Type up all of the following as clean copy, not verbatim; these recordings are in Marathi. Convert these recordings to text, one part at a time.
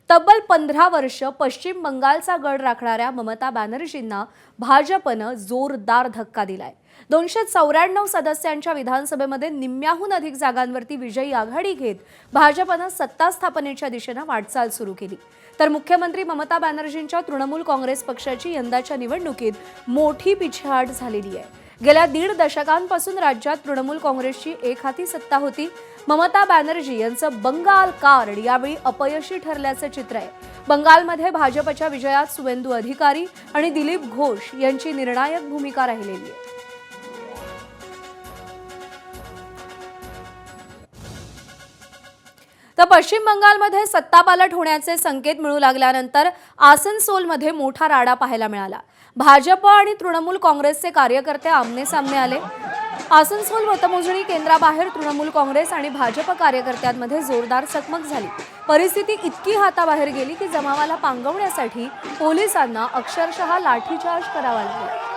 तब्बल 15 वर्ष पश्चिम बंगालचा गड राखणाऱ्या ममता बॅनर्जींना भाजपनं जोरदार धक्का दिलाय। 294 सदस्यांच्या विधानसभेमध्ये निम्म्याहून अधिक जागांवरती विजयी आघाडी घेत भाजपनं सत्ता स्थापनेच्या दिशेने वाटचाल सुरू केली। तर मुख्यमंत्री ममता बॅनर्जींच्या तृणमूल काँग्रेस पक्षाची यंदाच्या निवडणुकीत मोठी पिछेहाट झालेली आहे। गेल्या 1.5 दशकांपासून राज्यात तृणमूल काँग्रेसची एकहाती सत्ता होती। ममता बॅनर्जी यांचं बंगाल कार्ड यावेळी अपयशी ठरल्याचं चित्र आहे। बंगालमध्ये भाजपच्या विजयात सुवेंदू अधिकारी आणि दिलीप घोष यांची निर्णायक भूमिका राहिलेली आहे। तर पश्चिम बंगालमध्ये सत्तापालट होण्याचे संकेत मिळू लागल्यानंतर आसनसोलमध्ये मोठा राडा पाहायला मिळाला। भाजप आणि तृणमूल काँग्रेसचे कार्यकर्ते आमने-सामने आले। आसनसोल मतमोजणी केंद्राबाहेर तृणमूल काँग्रेस आणि भाजप कार्यकर्त्यांमध्ये जोरदार चकमक झाली। परिस्थिती इतकी हाताबाहेर गेली की जमावाला पांगवण्यासाठी पोलिसांना अक्षरशः लाठीचार्ज करावा लागला।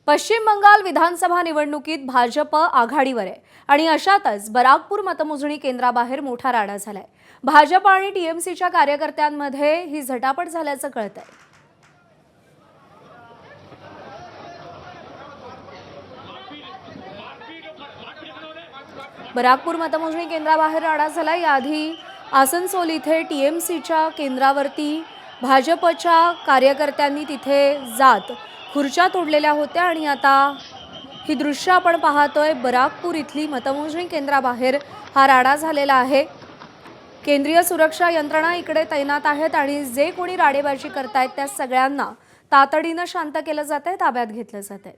पश्चिम बंगाल विधानसभा निवडणुकीत भाजप आघाडीवर आहे आणि अशातच बराकपूर मतमोजणी केंद्राबाहेर मोठा राडा झालाय। भाजप आणि टीएमसीच्या कार्यकर्त्यांमध्ये ही झटापट झाल्याचं कळतंय। बराकपूर मतमोजणी केंद्राबाहेर राडा झाला। याआधी आसनसोल इथे टीएमसीच्या केंद्रावरती भाजपच्या कार्यकर्त्यांनी तिथे जात खुर्च्या तोडलेल्या होत्या आणि आता ही दृश्य आपण पाहतोय। बराकपूर इथली मतमोजणी केंद्राबाहेर हा राडा झालेला आहे। केंद्रीय सुरक्षा यंत्रणा इकडे तैनात आहेत आणि जे कोणी राडेबाजी करतायत त्या सगळ्यांना तातडीने शांत केलं जातंय, ताब्यात घेतलं जातंय।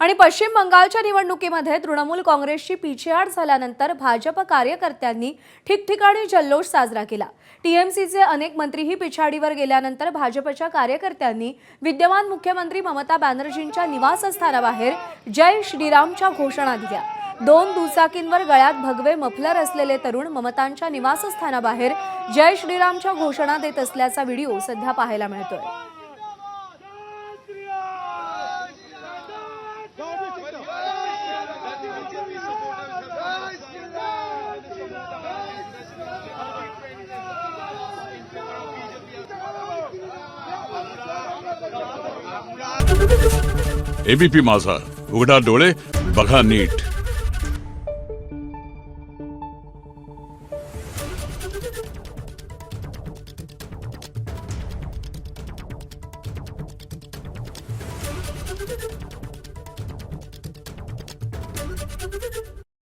आणि पश्चिम बंगालच्या निवडणुकीमध्ये तृणमूल काँग्रेसची पिछेहाट झाल्यानंतर भाजप कार्यकर्त्यांनी ठिकठिकाणी जल्लोष साजरा केला। टीएमसीचे अनेक मंत्रीही पिछाडीवर गेल्यानंतर भाजपच्या कार्यकर्त्यांनी विद्यमान मुख्यमंत्री ममता बॅनर्जींच्या निवासस्थानाबाहेर जय श्रीरामच्या घोषणा दिल्या। 2 दुचाकींवर गळ्यात भगवे मफलर असलेले तरुण ममतांच्या निवासस्थानाबाहेर जय श्रीरामच्या घोषणा देत असल्याचा व्हिडिओ सध्या पाहायला मिळतोय। एबीपी माझा, उघडा डोळे बघा नीट।